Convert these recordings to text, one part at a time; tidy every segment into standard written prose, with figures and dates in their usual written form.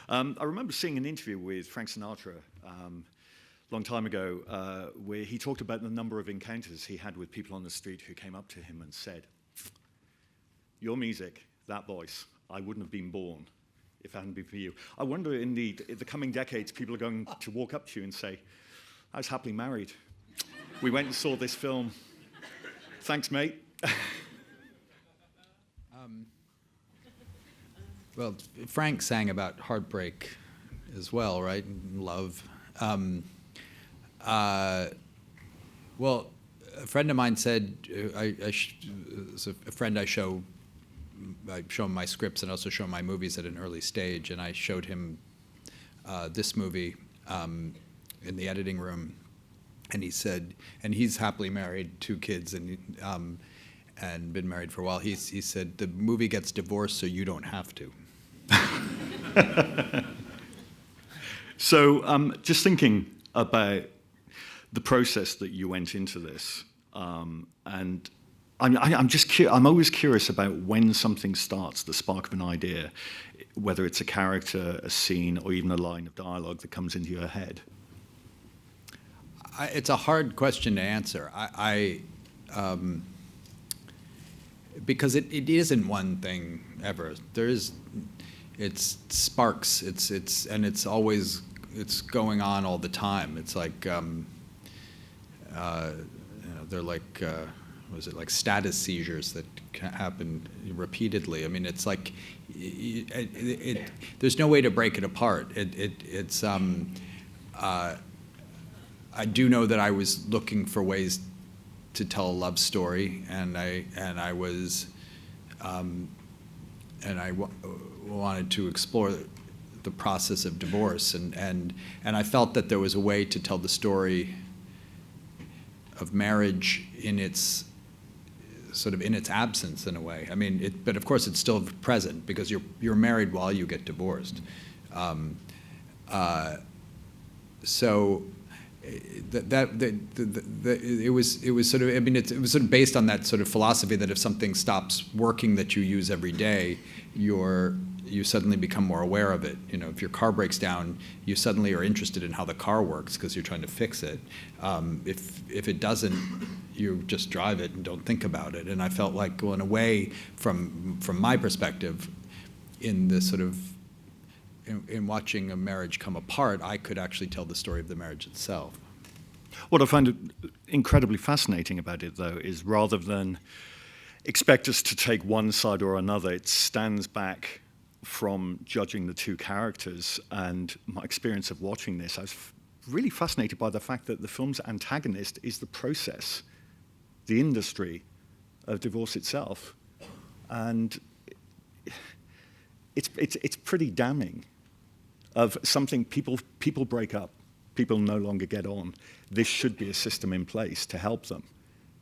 I remember seeing an interview with Frank Sinatra a long time ago where he talked about the number of encounters he had with people on the street who came up to him and said, "Your music, that voice, I wouldn't have been born if it hadn't been for you." I wonder in the coming decades, people are going to walk up to you and say, "I was happily married. We went and saw this film. Thanks, mate." Well, Frank sang about heartbreak as well, right? And love. Well, a friend of mine said, a friend I show him my scripts and also show him my movies at an early stage, and I showed him this movie in the editing room, and he said, and he's happily married, 2 kids, and been married for a while. He said, the movie gets divorced so you don't have to. So just thinking about the process that you went into this, and I'm always curious about when something starts, the spark of an idea, whether it's a character, a scene, or even a line of dialogue that comes into your head. It's a hard question to answer. Because it isn't one thing ever. It's sparks. It's always going on all the time. It's like they're like like status seizures that can happen repeatedly. I mean, it's like there's no way to break it apart. I do know that I was looking for ways to tell a love story, and I wanted to explore the process of divorce, and I felt that there was a way to tell the story of marriage in its absence, in a way. I mean, but of course it's still present because you're married while you get divorced. So it was sort of, I mean, it was sort of based on that sort of philosophy that if something stops working that you use every day, you suddenly become more aware of it. You know, if your car breaks down, you suddenly are interested in how the car works because you're trying to fix it. If it doesn't, you just drive it and don't think about it. And I felt like, well, in a way, from my perspective, in this sort of in watching a marriage come apart, I could actually tell the story of the marriage itself. What I find incredibly fascinating about it, though, is rather than expect us to take one side or another, it stands back from judging the 2 characters. And my experience of watching this, I was really fascinated by the fact that the film's antagonist is the process, the industry of divorce itself. And it's pretty damning. Of something, people break up, people no longer get on. This should be a system in place to help them.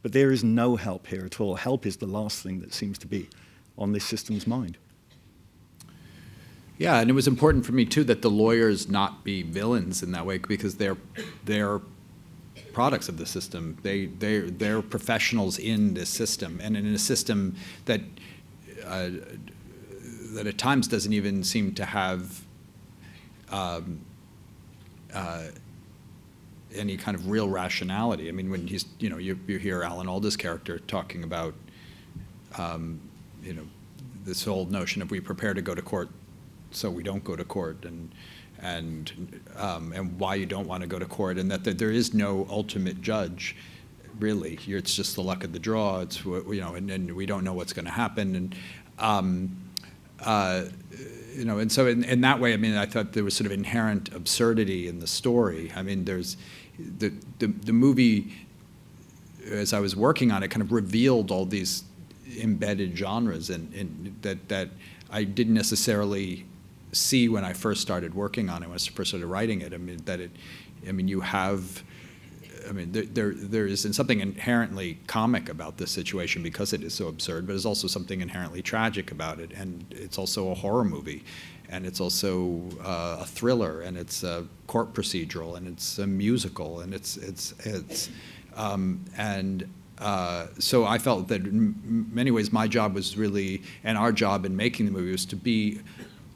But there is no help here at all. Help is the last thing that seems to be on this system's mind. Yeah, and it was important for me too that the lawyers not be villains in that way, because they're products of the system. They're professionals in this system, and in a system that at times doesn't even seem to have any kind of real rationality. I mean, when you hear Alan Alda's character talking about, this whole notion of we prepare to go to court, so we don't go to court, and why you don't want to go to court, and that there is no ultimate judge, really. It's just the luck of the draw. It's and we don't know what's going to happen, and so in that way, I mean, I thought there was sort of inherent absurdity in the story. I mean, there's the movie, as I was working on it, kind of revealed all these embedded genres and that I didn't necessarily see when I first started working on it, when I first started writing it. I mean, there is something inherently comic about this situation because it is so absurd, but there's also something inherently tragic about it, and it's also a horror movie, and it's also a thriller, and it's a court procedural, and it's a musical, and so I felt that in many ways my job was really, and our job in making the movie was to be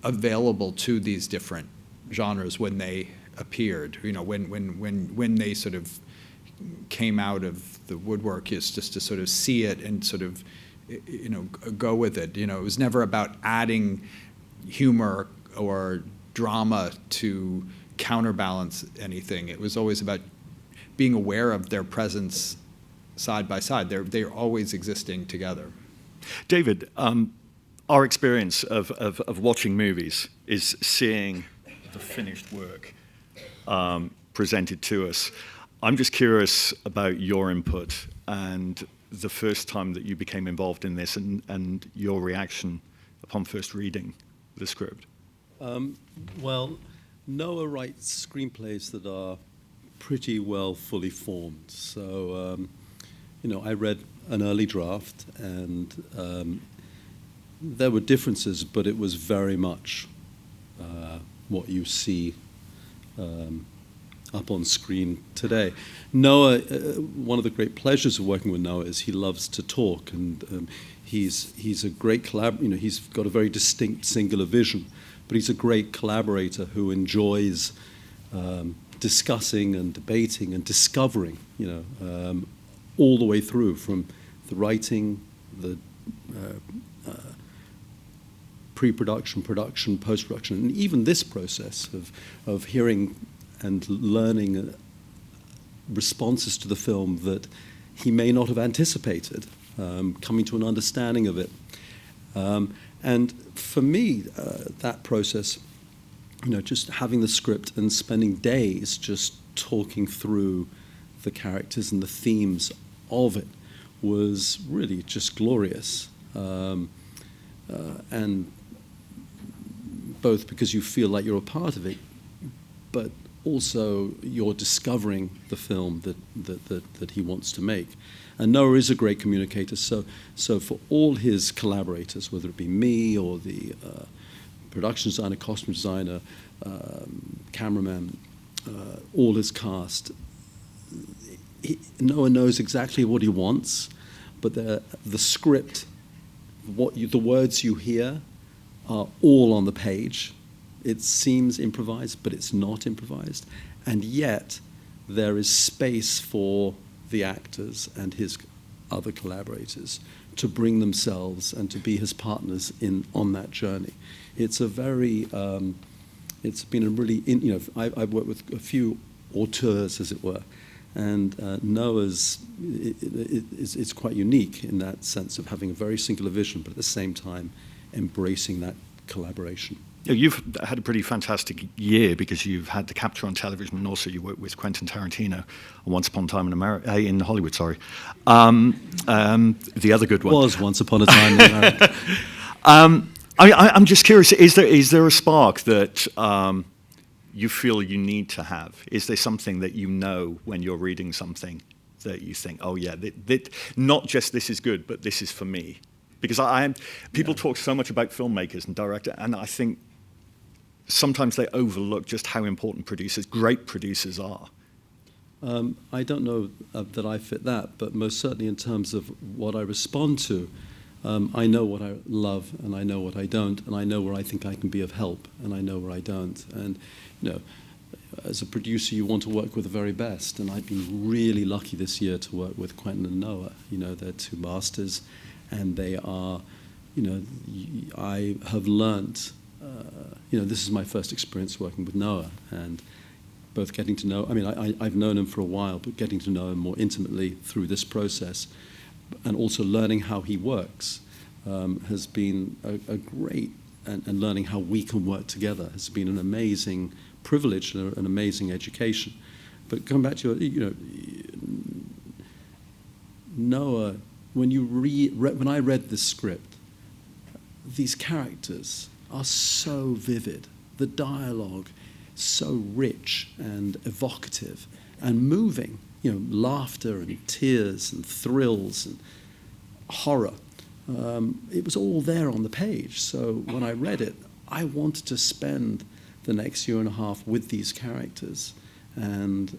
available to these different genres when they appeared. You know, when they sort of came out of the woodwork, is just to sort of see it and sort of, you know, go with it. You know, it was never about adding humor or drama to counterbalance anything. It was always about being aware of their presence side by side. They're always existing together. David, our experience of watching movies is seeing the finished work presented to us. I'm just curious about your input and the first time that you became involved in this, and your reaction upon first reading the script. Well, Noah writes screenplays that are pretty well fully formed. So, you know, I read an early draft, and there were differences, but it was very much what you see up on screen today. Noah, one of the great pleasures of working with Noah is he loves to talk, and he's a great you know, he's got a very distinct singular vision, but he's a great collaborator who enjoys discussing and debating and discovering, you know, all the way through, from the writing, the pre-production, production, post-production, and even this process of hearing and learning responses to the film that he may not have anticipated, coming to an understanding of it. And for me, that process, you know, just having the script and spending days just talking through the characters and the themes of it was really just glorious. And both because you feel like you're a part of it, but also you're discovering the film that he wants to make. And Noah is a great communicator, so for all his collaborators, whether it be me or the production designer, costume designer, cameraman, all his cast, Noah knows exactly what he wants, but the script, the words you hear are all on the page. It seems improvised, but it's not improvised. And yet, there is space for the actors and his other collaborators to bring themselves and to be his partners on that journey. It's a very, it's been a really, you know, I've worked with a few auteurs, as it were, and Noah's, it's quite unique in that sense of having a very singular vision, but at the same time embracing that collaboration. You've had a pretty fantastic year because you've had the capture on television, and also you worked with Quentin Tarantino on Once Upon a Time in America, in Hollywood. Sorry, the other good one was Once Upon a Time in America. I'm just curious: is there a spark that you feel you need to have? Is there something that you know when you're reading something that you think, oh yeah, not just this is good, but this is for me? Because people talk so much about filmmakers and directors, and I think sometimes they overlook just how important great producers are. I don't know that I fit that, but most certainly in terms of what I respond to, I know what I love and I know what I don't, and I know where I think I can be of help, and I know where I don't. And, you know, as a producer, you want to work with the very best, and I've been really lucky this year to work with Quentin and Noah. You know, they're two masters, and they are, you know, I have learnt, you know, this is my first experience working with Noah, and both getting to know, I mean, I've known him for a while, but getting to know him more intimately through this process, and also learning how he works has been a great, and learning how we can work together has been an amazing privilege and an amazing education. But coming back to, you know, Noah, when I read this script, these characters are so vivid. The dialogue so rich and evocative and moving. You know, laughter and tears and thrills and horror. It was all there on the page. So when I read it, I wanted to spend the next year and a half with these characters and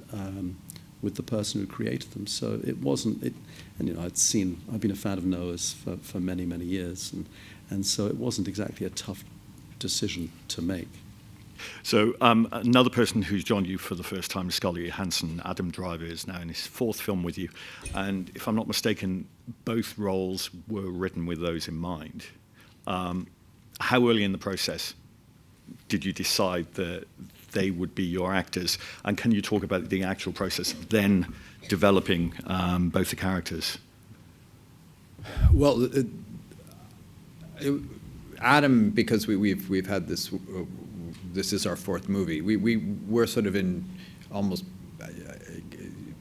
with the person who created them. So it wasn't, and you know, I've been a fan of Noah's for many, many years, and so it wasn't exactly a tough decision to make. So another person who's joined you for the first time is Scarlett Johansson. Adam Driver is now in his fourth film with you. And if I'm not mistaken, both roles were written with those in mind. How early in the process did you decide that they would be your actors? And can you talk about the actual process of then developing both the characters? Well, Adam, because we've had this. This is our fourth movie. We're sort of in almost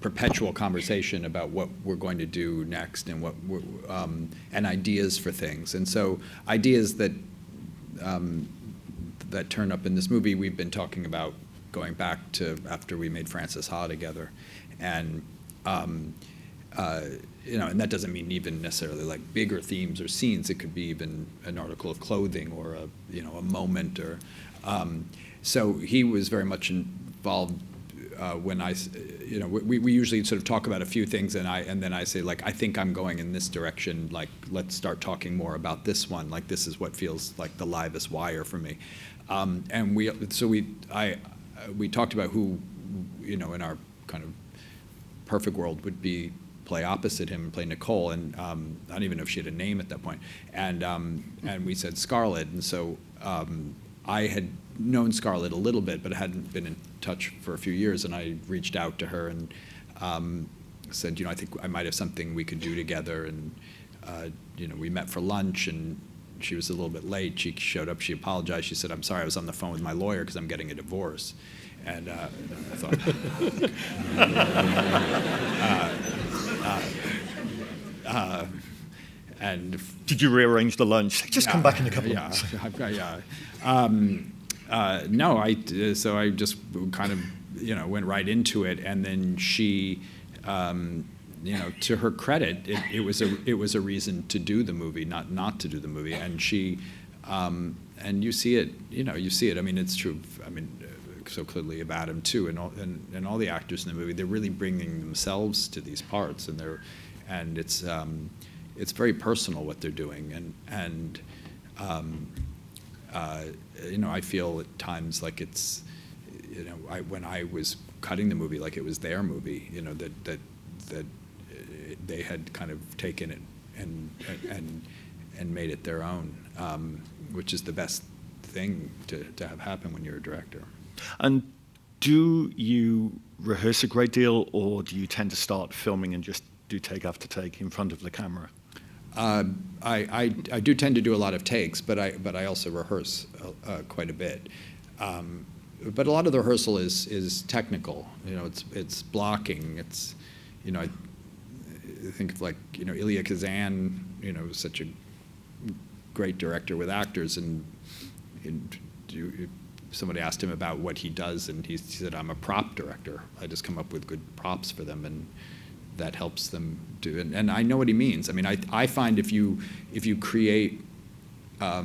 perpetual conversation about what we're going to do next and and ideas for things. And so ideas that that turn up in this movie, we've been talking about going back to after we made Frances Ha together, and and that doesn't mean even necessarily like bigger themes or scenes. It could be even an article of clothing or a moment or. So he was very much involved when we usually sort of talk about a few things and then I say like I think I'm going in this direction, like let's start talking more about this one, like this is what feels like the livest wire for me, and we talked about who in our kind of perfect world would play opposite him and play Nicole, and I don't even know if she had a name at that point, and we said Scarlett, and so. I had known Scarlett a little bit, but hadn't been in touch for a few years, and I reached out to her and said, I think I might have something we could do together, and we met for lunch, and she was a little bit late. She showed up, she apologized, she said, I'm sorry, I was on the phone with my lawyer because I'm getting a divorce, and I thought, and did you rearrange the lunch? Just come back in a couple of minutes. No, so I just kind of went right into it, and then she, to her credit, it was a reason to do the movie, not to do the movie, and she, and you see it, you see it. I mean, it's true. I mean, so clearly of Adam too, and all the actors in the movie, they're really bringing themselves to these parts, and it's very personal what they're doing, and I feel at times like it's, when I was cutting the movie, like it was their movie, that they had kind of taken it and made it their own, which is the best thing to have happen when you're a director. And do you rehearse a great deal, or do you tend to start filming and just do take after take in front of the camera? I do tend to do a lot of takes, but I also rehearse quite a bit. But a lot of the rehearsal is technical. It's blocking. It's I think of like Elia Kazan. Was such a great director with actors, and somebody asked him about what he does, and he said, "I'm a prop director. I just come up with good props for them, and that helps them do it." And I know what he means. I mean, I find if you create a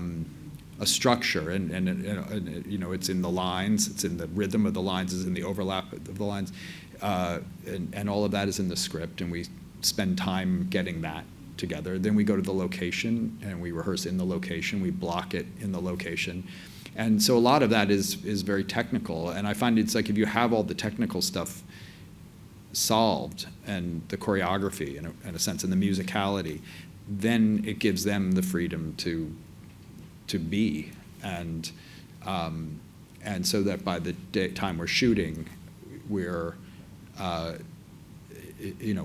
structure, and it's in the lines, it's in the rhythm of the lines, it's in the overlap of the lines, and all of that is in the script, and we spend time getting that together. Then we go to the location, and we rehearse in the location. We block it in the location. And so a lot of that is very technical, and I find it's like if you have all the technical stuff solved and the choreography in a sense and the musicality, then it gives them the freedom to be, and so that by the time we're shooting, we're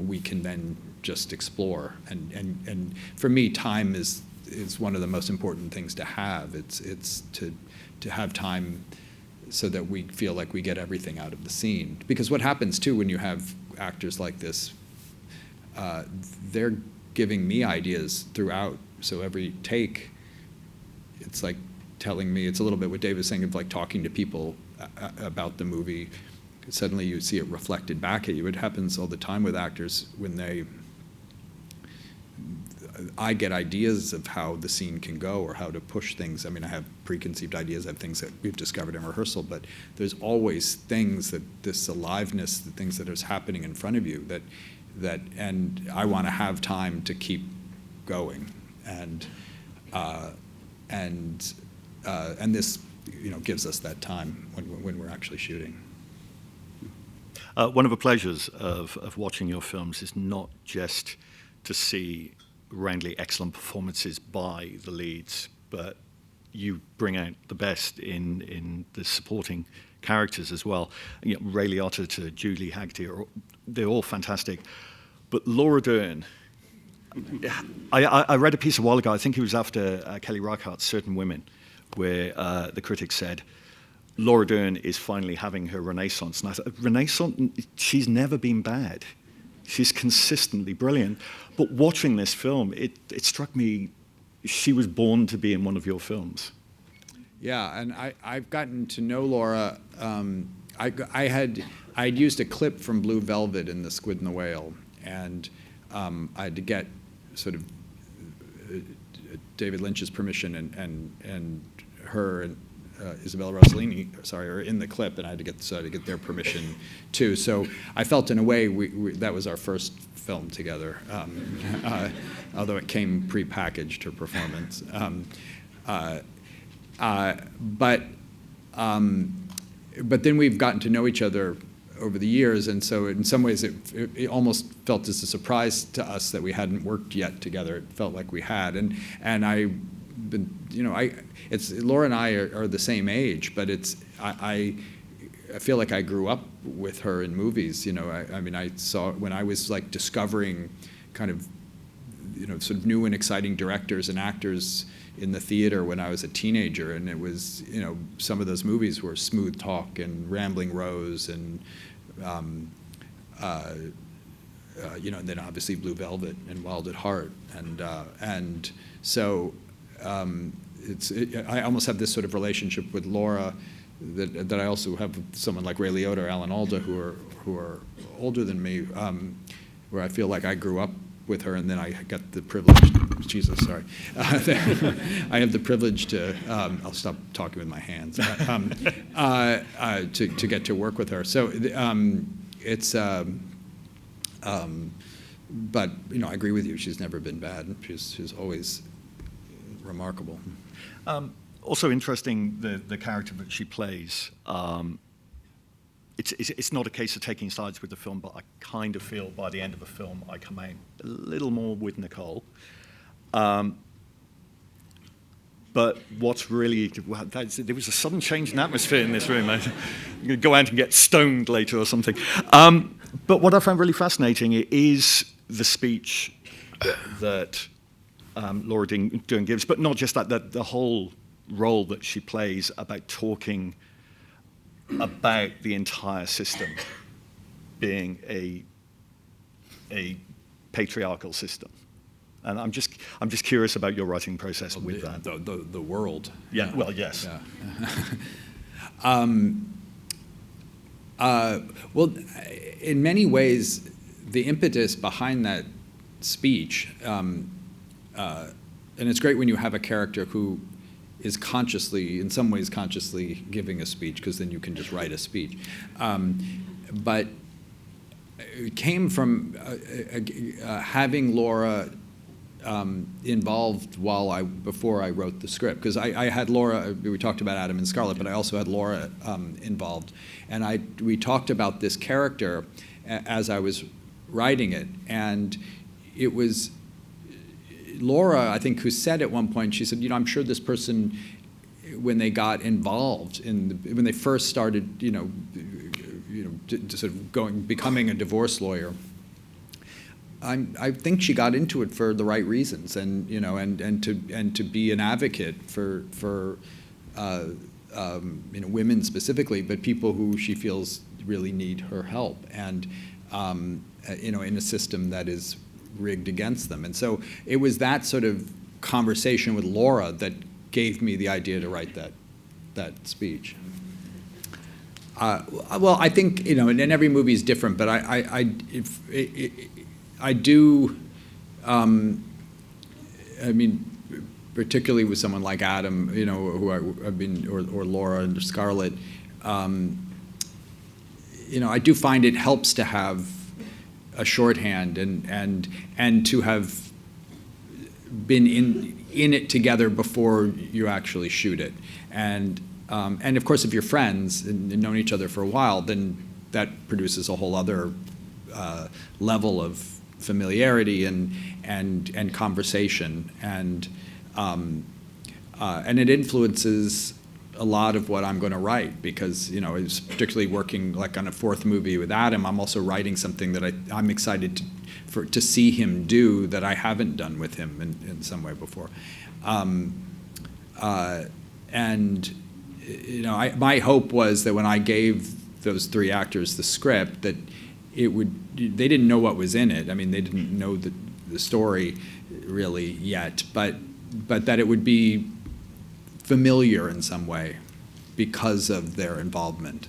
we can then just explore, and for me, time is one of the most important things to have. It's to have time so that we feel like we get everything out of the scene. Because what happens too when you have actors like this, they're giving me ideas throughout. So every take, it's like telling me, it's a little bit what Dave was saying of like talking to people about the movie. Suddenly you see it reflected back at you. It happens all the time with actors when I get ideas of how the scene can go or how to push things. I mean, I have preconceived ideas, I have things that we've discovered in rehearsal, but there's always things that this aliveness, the things that is happening in front of you and I want to have time to keep going. And and this, gives us that time when we're actually shooting. One of the pleasures of watching your films is not just to see roundly excellent performances by the leads, but you bring out the best in the supporting characters as well. Ray Liotta to Julie Haggerty, they're all fantastic. But Laura Dern, I read a piece a while ago, I think it was after Kelly Reichardt's Certain Women, where the critic said, Laura Dern is finally having her renaissance. And I thought, renaissance? She's never been bad. She's consistently brilliant. But watching this film, it struck me, she was born to be in one of your films. Yeah, and I've gotten to know Laura. I'd used a clip from Blue Velvet in The Squid and the Whale, and I had to get sort of David Lynch's permission, and her and Isabella Rossellini, are in the clip, and I had to get their permission too. So I felt, in a way, that was our first film together, although it came pre-packaged, her performance. But then we've gotten to know each other over the years, and so in some ways it almost felt as a surprise to us that we hadn't worked yet together. It felt like we had, and Laura and I are the same age, but I feel like I grew up with her in movies. I saw when I was like discovering kind of sort of new and exciting directors and actors in the theater when I was a teenager, and it was, some of those movies were Smooth Talk and Rambling Rose and and then obviously Blue Velvet and Wild at Heart, and so I almost have this sort of relationship with Laura that I also have with someone like Ray Liotta or Alan Alda, who are older than me, where I feel like I grew up with her, and then I got the privilege. I have the privilege to. I'll stop talking with my hands. To get to work with her. So it's. But I agree with you. She's never been bad. She's always remarkable. Also interesting, the character that she plays. It's not a case of taking sides with the film, but I kind of feel by the end of the film I come out a little more with Nicole. But what's really, there was a sudden change in atmosphere in this room. I'm going to go out and get stoned later or something. But what I found really fascinating is the speech that Laura Dern gives, but not just that, the whole role that she plays about talking about the entire system being a patriarchal system. And I'm just curious about your writing process with that. The world. Yeah. Well, yes. Yeah. Well, in many ways, the impetus behind that speech, and it's great when you have a character who is consciously, in some ways consciously giving a speech, because then you can just write a speech. But it came from having Laura involved before I wrote the script, because I had Laura. We talked about Adam and Scarlett, but I also had Laura involved, and we talked about this character as I was writing it, and it was Laura, I think, who said at one point, she said, I'm sure this person, when they got involved when they first started, sort of becoming a divorce lawyer, I think she got into it for the right reasons, and to be an advocate for women specifically, but people who she feels really need her help, and in a system that is rigged against them. And so it was that sort of conversation with Laura that gave me the idea to write that speech. Well, I think, and every movie is different, but I do, particularly with someone like Adam, who I've been, or Laura and Scarlett, I do find it helps to have a shorthand and to have been in it together before you actually shoot it. And of course, if you're friends and known each other for a while, then that produces a whole other level of familiarity and conversation, and it influences a lot of what I'm going to write, because it's particularly working like on a fourth movie with Adam. I'm also writing something that I'm excited to see him do that I haven't done with him in some way before, and my hope was that when I gave those three actors the script, that they didn't know what was in it. I mean, they didn't know the story really yet, but that it would be familiar in some way because of their involvement,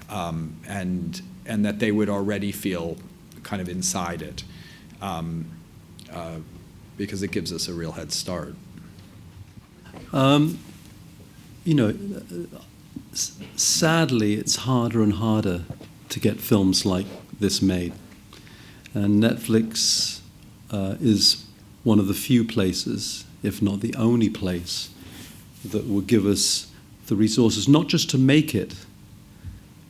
and that they would already feel kind of inside it, because it gives us a real head start. Sadly, it's harder and harder to get films like this made. And Netflix is one of the few places, if not the only place, that will give us the resources, not just to make it,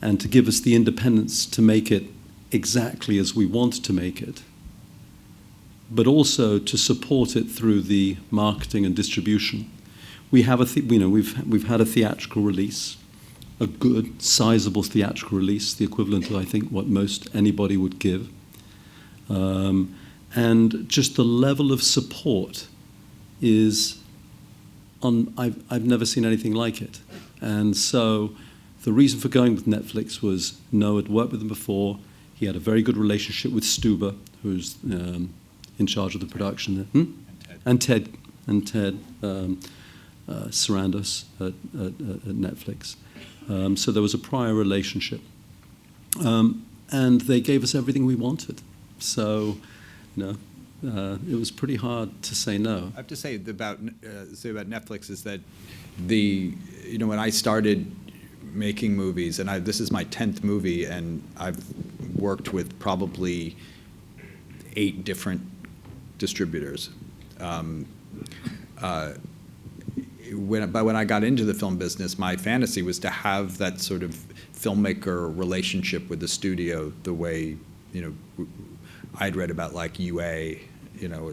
and to give us the independence to make it exactly as we want to make it, but also to support it through the marketing and distribution. We have we've had a theatrical release, a good, sizable theatrical release, the equivalent of, I think, what most anybody would give. And just the level of support is I've never seen anything like it. And so the reason for going with Netflix was Noah had worked with them before. He had a very good relationship with Stuber, who's in charge of the production. And Ted Sarandos at Netflix. So there was a prior relationship. And they gave us everything we wanted. So, it was pretty hard to say no. I have to say about Netflix is that when I started making movies, and this is my 10th movie, and I've worked with probably 8 different distributors. When I got into the film business, my fantasy was to have that sort of filmmaker relationship with the studio, the way I'd read about like UA,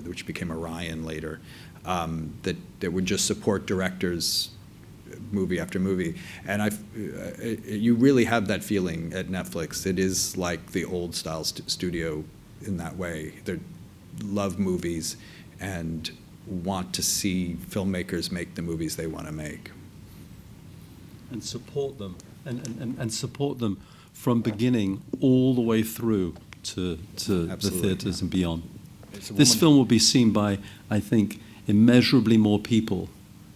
which became Orion later, that would just support directors movie after movie. And you really have that feeling at Netflix. It is like the old style studio in that way. They love movies and want to see filmmakers make the movies they want to make. And support them, and support them from beginning all the way through to the theaters and beyond. This film will be seen by, I think, immeasurably more people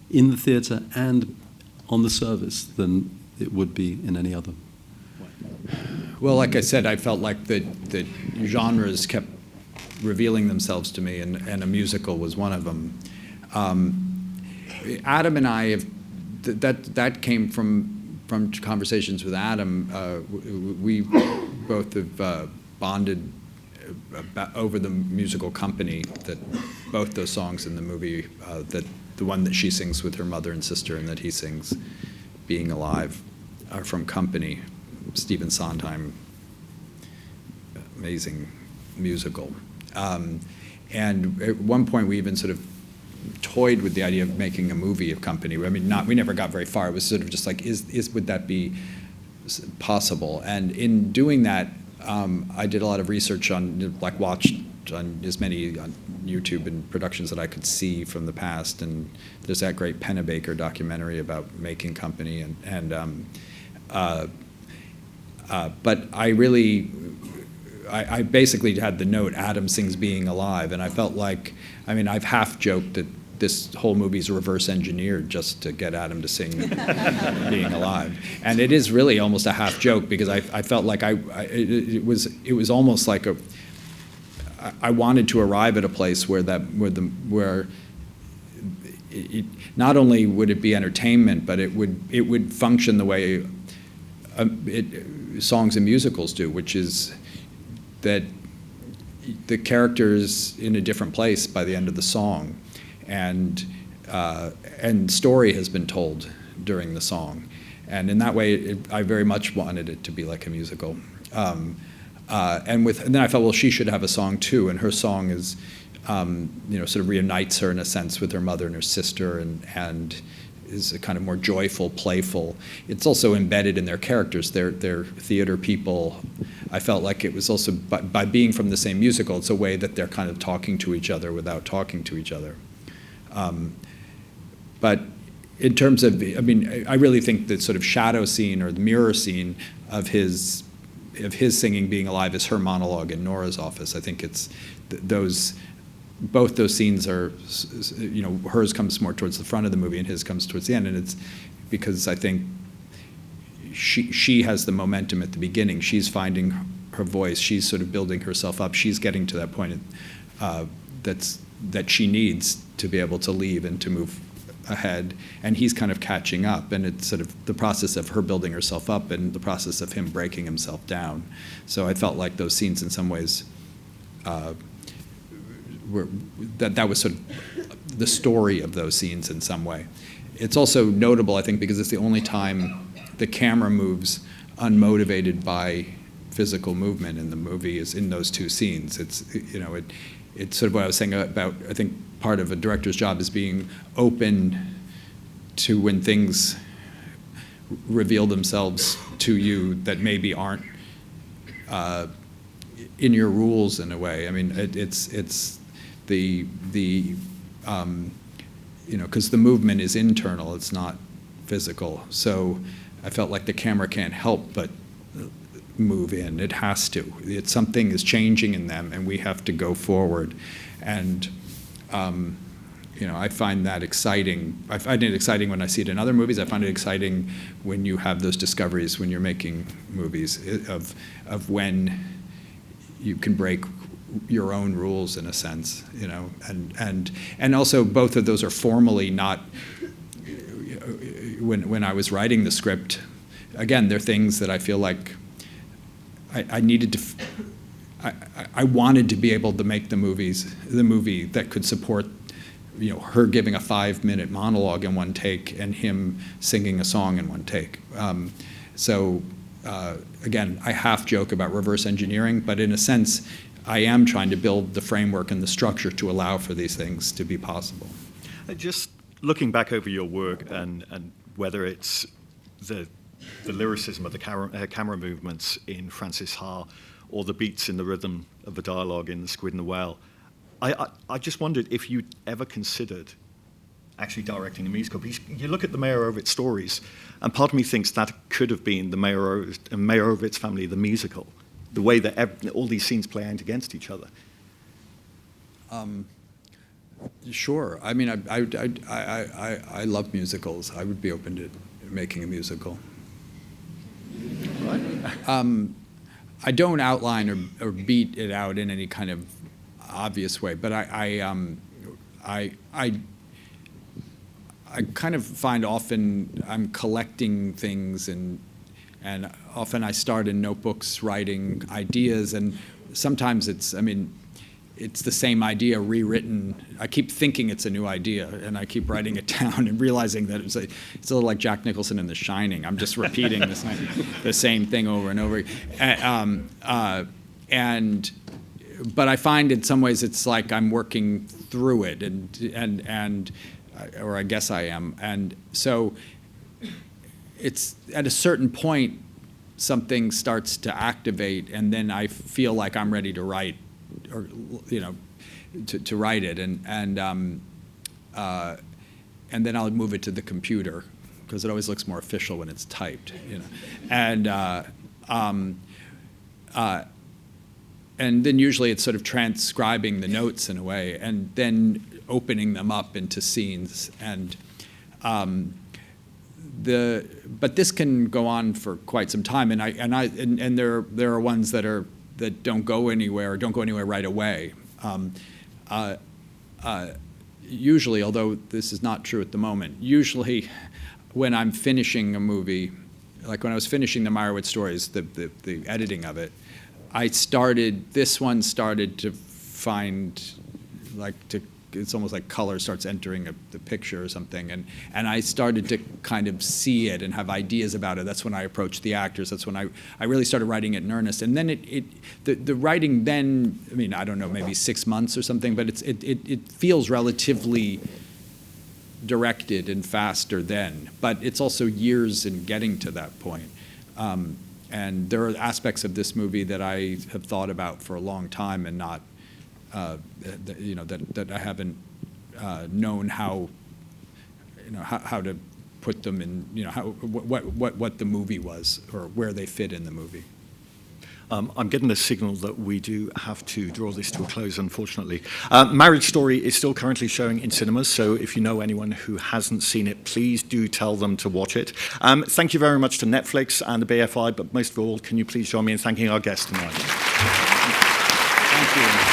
in the theater and on the service than it would be in any other. Well, like I said, I felt like the genres kept revealing themselves to me, and a musical was one of them. Adam and I have that came from conversations with Adam. We both have bonded over the musical Company, that both those songs in the movie, that the one that she sings with her mother and sister and that he sings, Being Alive, are from Company. Stephen Sondheim, amazing musical. And at one point we even sort of toyed with the idea of making a movie of Company. I mean, we never got very far. It was sort of just like, would that be possible? And in doing that, I did a lot of research watched on as many on YouTube and productions that I could see from the past. And there's that great Pennebaker documentary about making Company. But I basically had the note, Adam sings Being Alive, and I felt like, I've half joked that this whole movie's reverse engineered just to get Adam to sing Being Alive. And it is really almost a half joke, because I felt like it was almost like I wanted to arrive at a place where not only would it be entertainment, but it would function the way songs and musicals do, which is that the character's in a different place by the end of the song, and and story has been told during the song. And in that way, I very much wanted it to be like a musical. And then I felt, well, she should have a song too, and her song is, sort of reunites her in a sense with her mother and her sister, and is a kind of more joyful, playful. It's also embedded in their characters. They're theater people. I felt like it was also, by being from the same musical, it's a way that they're kind of talking to each other without talking to each other. But in terms of, I really think the sort of shadow scene or the mirror scene of his singing being alive is her monologue in Nora's office. I think it's both those scenes are, hers comes more towards the front of the movie and his comes towards the end, and it's because I think she has the momentum at the beginning. She's finding her voice. She's sort of building herself up. She's getting to that point that she needs to be able to leave and to move ahead, and he's kind of catching up, and it's sort of the process of her building herself up and the process of him breaking himself down. So I felt like those scenes in some ways that was sort of the story of those scenes in some way. It's also notable, I think, because it's the only time the camera moves unmotivated by physical movement in the movie is in those two scenes. It's sort of what I was saying about, I think part of a director's job is being open to when things reveal themselves to you that maybe aren't in your rules in a way. I mean, it's because the movement is internal, it's not physical. So I felt like the camera can't help but move in. It has to. Something is changing in them, and we have to go forward. And I find that exciting. I find it exciting when I see it in other movies. I find it exciting when you have those discoveries when you're making movies of when you can break your own rules in a sense, and also both of those are formally not. When I was writing the script, again, they're things that I feel like I needed to. I wanted to be able to make the movie that could support, her giving a 5-minute monologue in one take and him singing a song in one take. Again, I half joke about reverse engineering, but in a sense, I am trying to build the framework and the structure to allow for these things to be possible. Just looking back over your work and whether it's the lyricism of the camera movements in Frances Ha or the beats in the rhythm of the dialogue in The Squid and the Whale, I just wondered if you'd ever considered actually directing a musical. Because you look at the Meyerowitz stories, and part of me thinks that could have been the Meyerowitz Family, the musical, the way that all these scenes play out against each other. Sure. I mean, I love musicals. I would be open to making a musical. Right. I don't outline or beat it out in any kind of obvious way, but I kind of find often I'm collecting things, and often I start in notebooks writing ideas, and sometimes it's the same idea rewritten. I keep thinking it's a new idea, and I keep writing it down and realizing that it's a little like Jack Nicholson in The Shining. I'm just repeating the same thing over and over. But I find in some ways it's like I'm working through it, or I guess I am. And so it's at a certain point something starts to activate, and then I feel like I'm ready to write, or to write it, and then I'll move it to the computer because it always looks more official when it's typed, and then usually it's sort of transcribing the notes in a way, and then opening them up into scenes, but this can go on for quite some time, and there are ones that don't go anywhere right away. Usually, although this is not true at the moment, usually when I'm finishing a movie, like when I was finishing the Meyerowitz stories, the editing of it, this one started to find, like, to it's almost like color starts entering the picture or something. And I started to kind of see it and have ideas about it. That's when I approached the actors. That's when I really started writing it in earnest. And then the writing then, I mean, I don't know, maybe 6 months or something, but it feels relatively directed and faster then. But it's also years in getting to that point. And there are aspects of this movie that I have thought about for a long time and not, that I haven't known how to put them in, what the movie was or where they fit in the movie. I'm getting a signal that we do have to draw this to a close, unfortunately. Marriage Story is still currently showing in cinemas, so if you know anyone who hasn't seen it, please do tell them to watch it. Thank you very much to Netflix and the BFI, but most of all, can you please join me in thanking our guest tonight? Thank you.